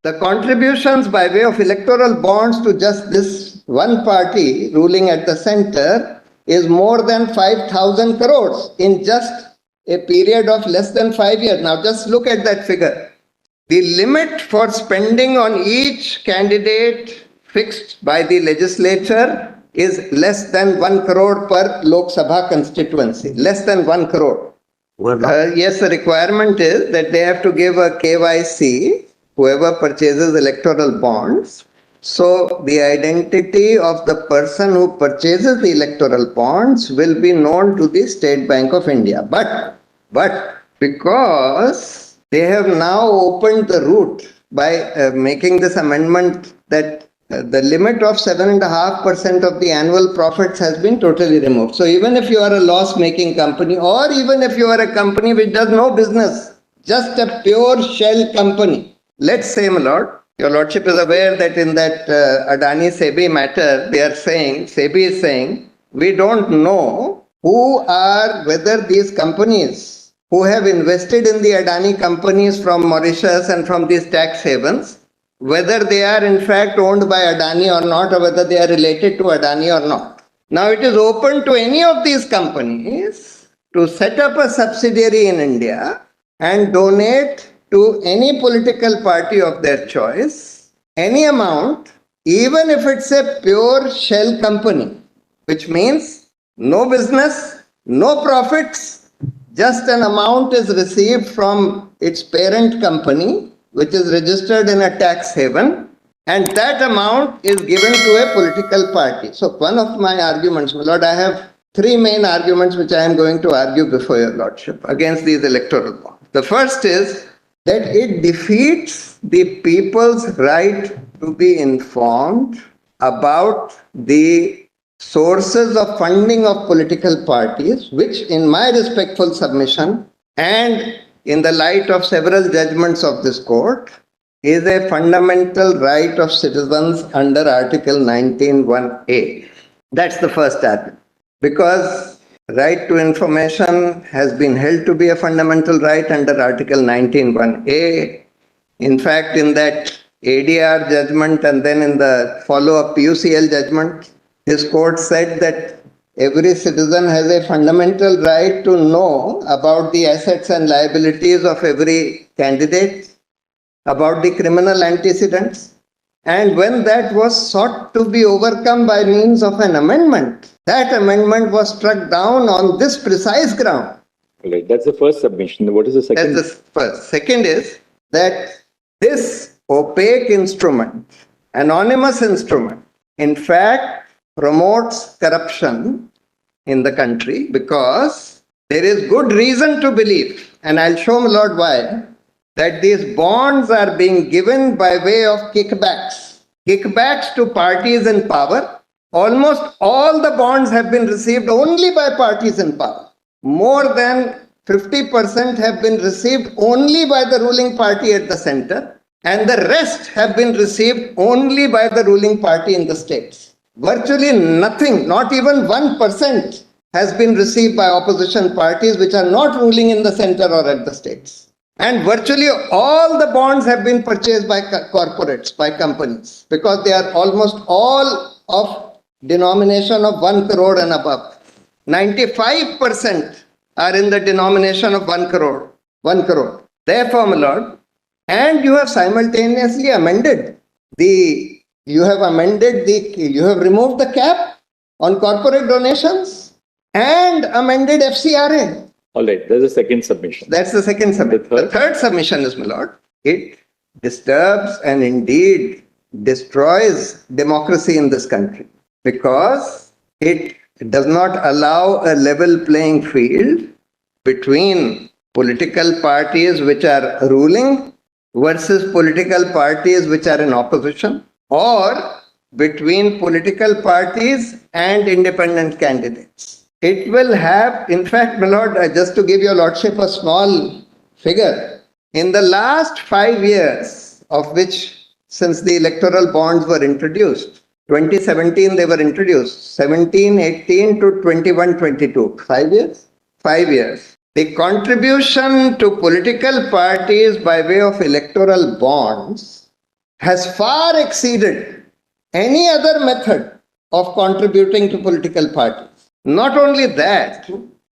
the contributions by way of electoral bonds to just this one party ruling at the center is more than 5,000 crores in just a period of less than 5 years. Now just look at that figure. The limit for spending on each candidate fixed by the legislature is less than 1 crore per Lok Sabha constituency, less than 1 crore. Yes, the requirement is that they have to give a KYC, whoever purchases electoral bonds. So the identity of the person who purchases the electoral bonds will be known to the State Bank of India. But because they have now opened the route by making this amendment that the limit of 7.5% of the annual profits has been totally removed. So even if you are a loss-making company, or even if you are a company which does no business, just a pure shell company, let's say, my lord, your lordship is aware that in that Adani SEBI matter, they are saying, SEBI is saying, we don't know whether these companies who have invested in the Adani companies from Mauritius and from these tax havens, whether they are in fact owned by Adani or not, or whether they are related to Adani or not. Now it is open to any of these companies to set up a subsidiary in India and donate to any political party of their choice any amount, even if it's a pure shell company, which means no business, no profits, just an amount is received from its parent company, which is registered in a tax haven, and that amount is given to a political party. So one of my arguments, my lord, I have three main arguments which I am going to argue before your lordship against these electoral bonds. The first is that it defeats the people's right to be informed about the sources of funding of political parties, which in my respectful submission and in the light of several judgments of this court, is a fundamental right of citizens under Article 19(1)(a). That's the first argument. Because right to information has been held to be a fundamental right under Article 19(1)(a). In fact, in that ADR judgment and then in the follow-up PUCL judgment, this court said that every citizen has a fundamental right to know about the assets and liabilities of every candidate, about the criminal antecedents. And when that was sought to be overcome by means of an amendment, that amendment was struck down on this precise ground. Right, that's the first submission. What is the second? That's the first. Second is that this opaque instrument, anonymous instrument, in fact, promotes corruption in the country because there is good reason to believe, and I'll show my lord why, that these bonds are being given by way of kickbacks to parties in power. Almost all the bonds have been received only by parties in power. More than 50% have been received only by the ruling party at the center, and the rest have been received only by the ruling party in the states. Virtually nothing, not even 1%, has been received by opposition parties which are not ruling in the center or at the states. And virtually all the bonds have been purchased by corporates, by companies, because they are almost all of denomination of 1 crore and above. 95% are in the denomination of 1 crore. 1 crore. Therefore, my lord, and you have simultaneously amended you have removed the cap on corporate donations and amended FCRA. All right, there's a second submission. That's the second submission. The third submission is, my lord, it disturbs and indeed destroys democracy in this country because it does not allow a level playing field between political parties which are ruling versus political parties which are in opposition, or between political parties and independent candidates. It will have, in fact, my lord, just to give your lordship a small figure, in the last 5 years, of which since the electoral bonds were introduced, 2017 they were introduced, 17-18 to 21-22, 5 years? 5 years. The contribution to political parties by way of electoral bonds has far exceeded any other method of contributing to political parties. Not only that,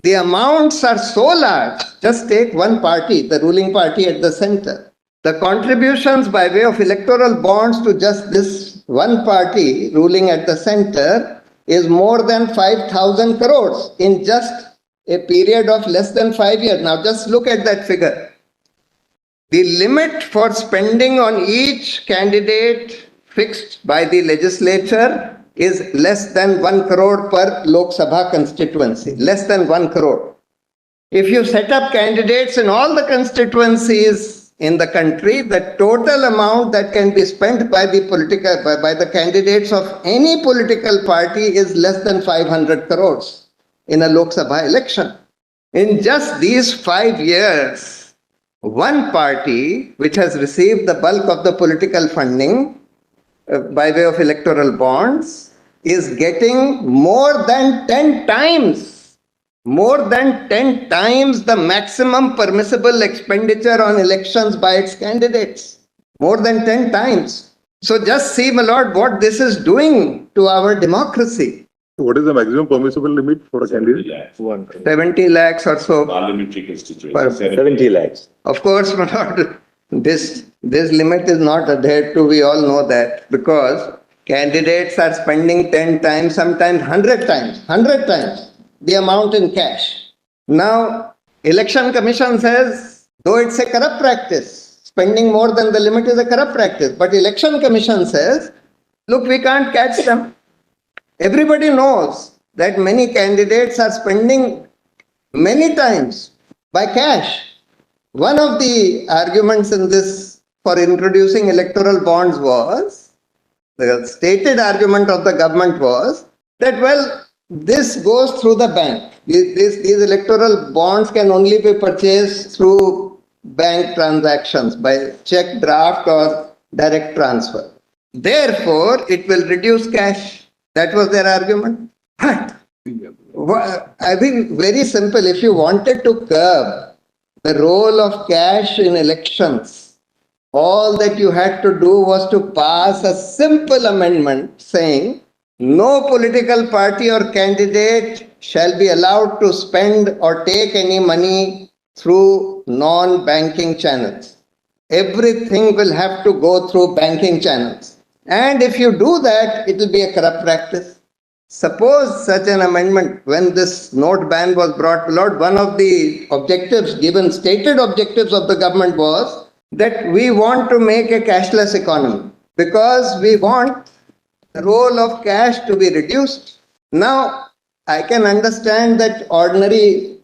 the amounts are so large. Just take one party, the ruling party at the center. The contributions by way of electoral bonds to just this one party ruling at the center is more than 5,000 crores in just a period of less than 5 years. Now just look at that figure. The limit for spending on each candidate fixed by the legislature is less than 1 crore per Lok Sabha constituency, less than 1 crore. If you set up candidates in all the constituencies in the country, the total amount that can be spent by the candidates of any political party is less than 500 crores in a Lok Sabha election. In just these 5 years, one party which has received the bulk of the political funding by way of electoral bonds is getting more than 10 times the maximum permissible expenditure on elections by its candidates. More than 10 times. So just see, my lord, what this is doing to our democracy. What is the maximum permissible limit for a candidate? 70 lakhs or so. Parliamentary constituency. 70 lakhs. Of course, my lord, this limit is not adhered to. We all know that, because candidates are spending 10 times, sometimes 100 times the amount in cash. Now, Election Commission says, though it's a corrupt practice, spending more than the limit is a corrupt practice, but Election Commission says, look, we can't catch them. Everybody knows that many candidates are spending many times by cash. One of the arguments in this for introducing electoral bonds was, the stated argument of the government was that, well, this goes through the bank. These electoral bonds can only be purchased through bank transactions by check, draft or direct transfer. Therefore, it will reduce cash. That was their argument. But I think very simple. If you wanted to curb the role of cash in elections, all that you had to do was to pass a simple amendment saying no political party or candidate shall be allowed to spend or take any money through non-banking channels. Everything will have to go through banking channels. And if you do that, it will be a corrupt practice. Suppose such an amendment, when this note ban was brought, Lord, one of the objectives, given stated objectives of the government was that we want to make a cashless economy because we want the role of cash to be reduced. Now, I can understand that ordinary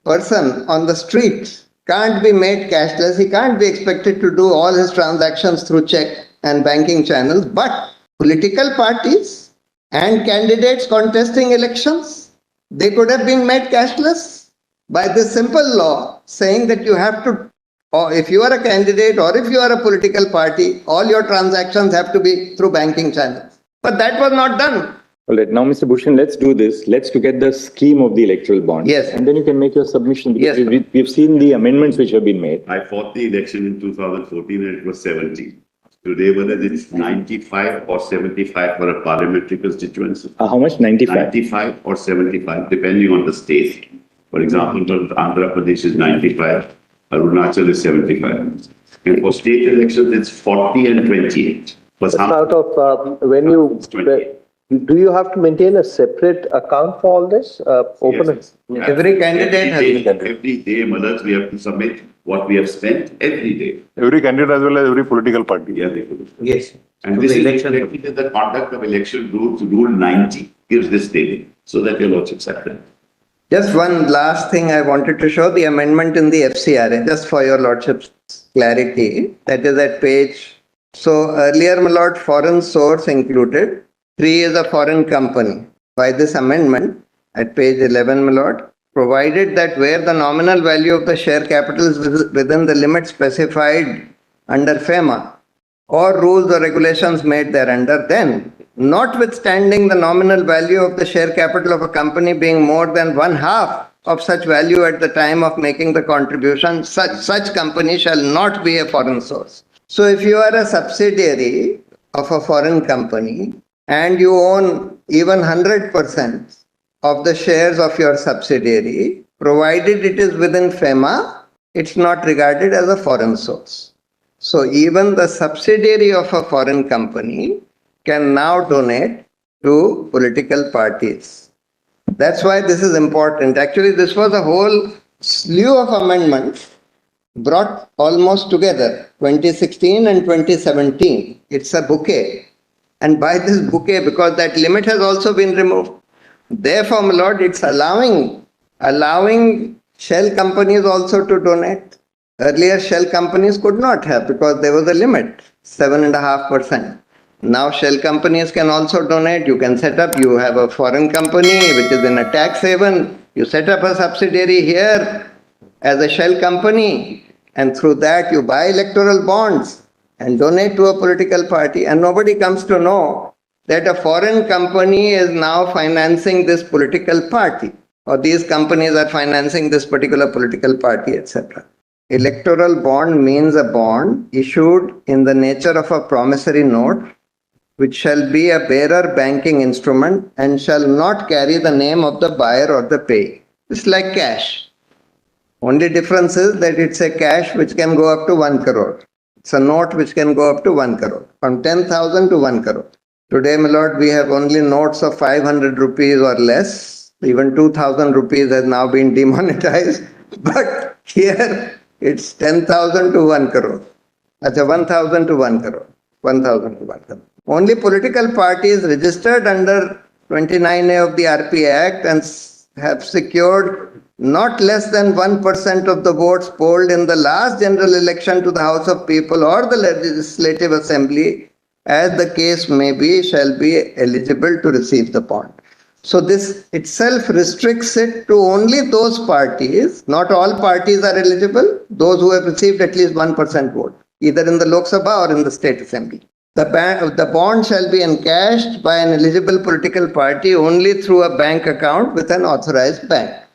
person on the street can't be made cashless. He can't be expected to do all his transactions through check and banking channels, but political parties and candidates contesting elections, they could have been made cashless by this simple law saying that you have to, or if you are a candidate or if you are a political party, all your transactions have to be through banking channels. But that was not done. All right, now Mr. Bhushan, let's do this. Let's look at the scheme of the electoral bond. Yes. And then you can make your submission. Yes. We've seen the amendments which have been made. I fought the election in 2014 and it was 70. Today, whether it's 95 or 75 for a parliamentary constituency. How much? 95? 95 or 75, depending on the state. For example, Andhra Pradesh is 95, Arunachal is 75. And for state elections, it's 40 and 28. But out of when you do you have to maintain a separate account for all this? Yes. Every candidate has every day, Malaj, we have to submit what we have spent every day. Every candidate as well as every political party. Yeah, they could. Yes. And this is reflected in the conduct of election rules. Rule 90 gives this data, so that your lordship accepted. Just one last thing I wanted to show, the amendment in the FCRA, just for your lordship's clarity. That is at page. So earlier, my lord, foreign source included. 3 is a foreign company. By this amendment, at page 11, my lord, provided that where the nominal value of the share capital is within the limit specified under FEMA or rules or regulations made thereunder, then, notwithstanding the nominal value of the share capital of a company being more than 1/2 of such value at the time of making the contribution, such company shall not be a foreign source. So if you are a subsidiary of a foreign company and you own even 100% of the shares of your subsidiary, provided it is within FEMA, it's not regarded as a foreign source. So even the subsidiary of a foreign company can now donate to political parties. That's why this is important. Actually, this was a whole slew of amendments brought almost together, 2016 and 2017. It's a bouquet. And by this bouquet, because that limit has also been removed, therefore, my lord, it's allowing shell companies also to donate. Earlier, shell companies could not have because there was a limit, 7.5%. Now, shell companies can also donate. You can set up, you have a foreign company which is in a tax haven. You set up a subsidiary here as a shell company, and through that you buy electoral bonds and donate to a political party, and nobody comes to know that a foreign company is now financing this political party, or these companies are financing this particular political party, etc. Electoral bond means a bond issued in the nature of a promissory note, which shall be a bearer banking instrument and shall not carry the name of the buyer or the payee. It's like cash. Only difference is that it's a cash which can go up to 1 crore. It's a note which can go up to 1 crore, from 10,000 to 1 crore. Today, my lord, we have only notes of 500 rupees or less. Even 2,000 rupees has now been demonetized. But here, it's 10,000 to 1 crore. That's 1,000 to 1 crore. 1,000 to 1 crore. Only political parties registered under 29A of the RP Act and have secured not less than 1% of the votes polled in the last general election to the House of People or the Legislative Assembly, as the case may be, shall be eligible to receive the bond. So this itself restricts it to only those parties. Not all parties are eligible. Those who have received at least 1% vote, either in the Lok Sabha or in the State Assembly. The bond shall be encashed by an eligible political party only through a bank account with an authorized bank.